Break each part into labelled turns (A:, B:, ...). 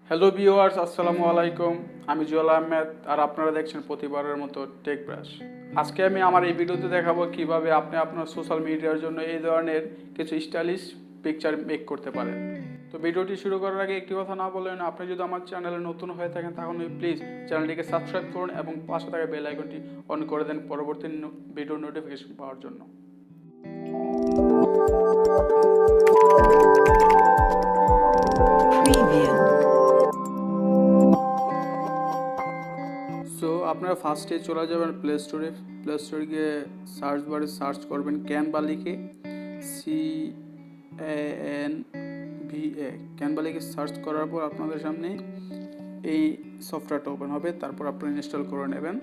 A: Hello viewers, আসসালামু আলাইকুম। আমি জুয়েল আহমেদ আর আপনারা দেখছেন প্রতিবারের মতো টেক ব্রাশ। আজকে আমি আমার এই ভিডিওতে দেখাবো কিভাবে আপনি আপনার সোশ্যাল মিডিয়ার জন্য এই ধরনের কিছু স্টাইলিশ পিকচার মেক করতে পারেন। তো ভিডিওটি শুরু করার আগে একটি কথা না বললেন, আপনি যদি আমার চ্যানেলে নতুন হয়ে থাকেন তাহলে প্লিজ চ্যানেলটিকে সাবস্ক্রাইব করুন এবং পাশে থাকা বেল আইকনটি অন করে দেন পরবর্তী ভিডিও নোটিফিকেশন পাওয়ার জন্য। সো আপনারা ফার্স্টে চলে যাবেন প্লে স্টোরে গিয়ে সার্চ বারে সার্চ করবেন ক্যানভা লিখে, CANVA ক্যানভা লিখে সার্চ করার পর আপনাদের সামনে এই সফটওয়্যারটা ওপেন হবে। তারপর আপনারা ইনস্টল করে নেবেন।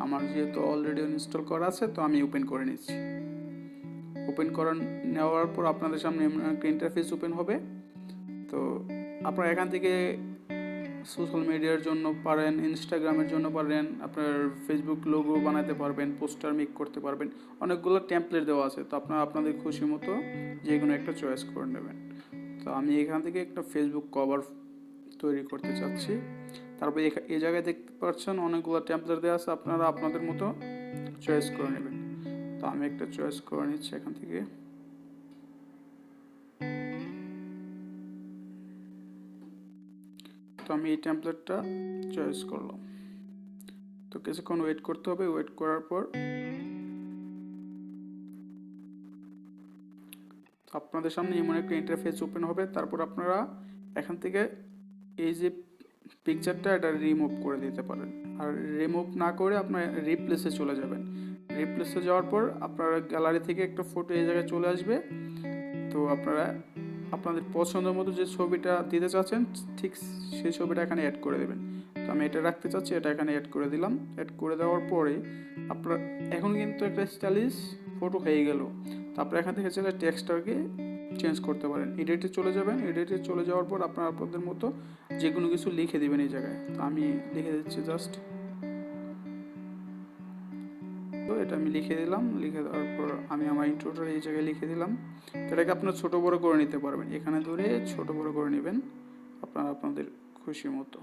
A: আমার যেহেতু অলরেডি ইনস্টল করা আছে তো আমি ওপেন করে নিচ্ছি। ওপেন করে নেওয়ার পর আপনাদের সামনে একটা ইন্টারফেস ওপেন হবে। তো আপনারা এখান থেকে সোশ্যাল মিডিয়ার জন্য পারেন, ইনস্টাগ্রামের জন্য পারেন, আপনার ফেসবুক লোগো বানাতে পারবেন, পোস্টার মেক করতে পারবেন, অনেকগুলো টেমপ্লেট দেওয়া আছে। তো আপনারা আপনাদের খুশি মতো যে কোনো একটা চয়েস করে নেবেন। তো আমি এখান থেকে একটা ফেসবুক কভার তৈরি করতে চাচ্ছি। তারপর এই জায়গায় দেখতে পাচ্ছেন অনেকগুলো টেমপ্লেট দেওয়া আছে, আপনারা আপনাদের মতো চয়েস করে নেবেন। তো আমি একটা চয়েস করে নিচ্ছি এখান থেকে। তো আমি এই টেমপ্লেটটা চয়েস করলাম। তো কিছুক্ষণ ওয়েট করতে হবে। ওয়েট করার পর আপনাদের সামনে এমন একটা ইন্টারফেস ওপেন হবে। তারপর আপনারা এখান থেকে এই যে পিকচারটা এটা রিমুভ করে দিতে পারেন। আর রিমুভ না করে আপনার রিপ্লেসে চলে যাবেন। রিপ্লেসে যাওয়ার পর আপনার গ্যালারি থেকে একটা ফটো এই জায়গায় চলে আসবে। তো আপনারা আপনাদের পছন্দের মতো যে ছবিটা দিতে চাচ্ছেন ঠিক সেই ছবিটা এখানে অ্যাড করে দেবেন। তো আমি এটা রাখতে চাচ্ছি, এটা এখানে অ্যাড করে দিলাম। অ্যাড করে দেওয়ার পরে আপনার এখন কিন্তু একটা স্টাইলিশ ফটো হয়ে গেল। তো আপনারা এখান থেকে চাইলে টেক্সটটাকে চেঞ্জ করতে পারেন। এডিটে চলে যাবেন। এডিটে চলে যাওয়ার পর আপনারা আপনাদের মতো যে কোনো কিছু লিখে দেবেন এই জায়গায়। তো আমি লিখে দিচ্ছি জাস্ট। তো এটা আমি লিখে দিলাম। লিখে দেওয়ার পর আমি আমার ইন্ট্রোটা এই জায়গায় লিখে দিলাম। তো এটাকে আপনারা ছোটো বড়ো করে নিতে পারবেন। এখানে ধরে ছোটো বড়ো করে নেবেন আপনারা আপনাদের খুশি মতো।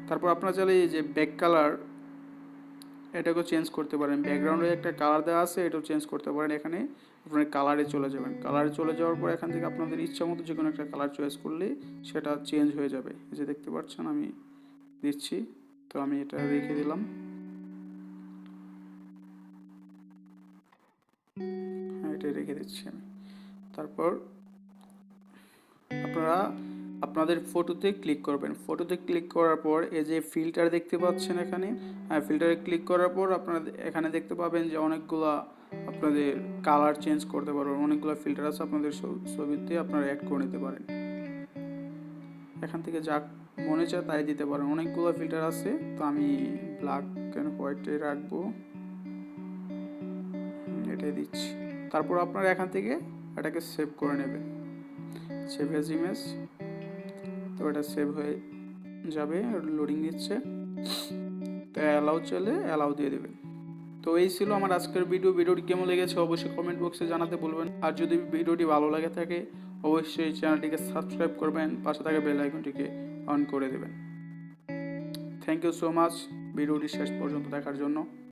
A: তারপর আপনারা চাইলে এই যে ব্যাক কালার এটাকেও চেঞ্জ করতে পারেন। ব্যাকগ্রাউন্ডে একটা কালার দেওয়া আছে, এটাও চেঞ্জ করতে পারেন। এখানে আপনার কালারে চলে যাবেন। কালারে চলে যাওয়ার পর এখান থেকে আপনাদের ইচ্ছা মতো যে কোনো একটা কালার চয়েস করলে সেটা চেঞ্জ হয়ে যাবে। এই যে দেখতে পাচ্ছেন আমি দিচ্ছি। তো আমি এটা রেখে দিলাম। হ্যাঁ, এটাই রেখে দিচ্ছি আমি। তারপর আপনারা আপনাদের ফটোতে ক্লিক করবেন। ফটোতে ক্লিক করার পর এই যে ফিল্টার দেখতে পাচ্ছেন এখানে, ফিল্টারে ক্লিক করার পর আপনারা এখানে দেখতে পাবেন যে অনেকগুলো আপনাদের কালার চেঞ্জ করতে পারবেন। অনেকগুলো ফিল্টার আছে আপনাদের ছবিতে, আপনারা অ্যাড করে নিতে পারেন। এখান থেকে যা মনে চায় তাই দিতে পারেন। অনেকগুলো ফিল্টার আছে। তো আমি ব্ল্যাক অ্যান্ড হোয়াইটে রাখবো, এটাই দিচ্ছি। তারপর আপনারা এখান থেকে এটাকে সেভ করে নেবেন, সেভ এজ ইমেজ। তো এটা সেভ হয়ে যাবে, লোডিং নিচ্ছে। তো অ্যালাউ চলে অ্যালাউ দিয়ে দেবেন। তো এই ছিল আমার আজকের ভিডিওটি কেমন লেগেছে অবশ্যই কমেন্ট বক্সে জানাতে বলবেন। আর যদি ভিডিওটি ভালো লাগে থাকে অবশ্যই চ্যানেলটিকে সাবস্ক্রাইব করবেন, পাশে থাকা বেল আইকনটিকে অন করে দেবেন। থ্যাংক ইউ সো মাচ ভিডিওটি শেষ পর্যন্ত দেখার জন্য।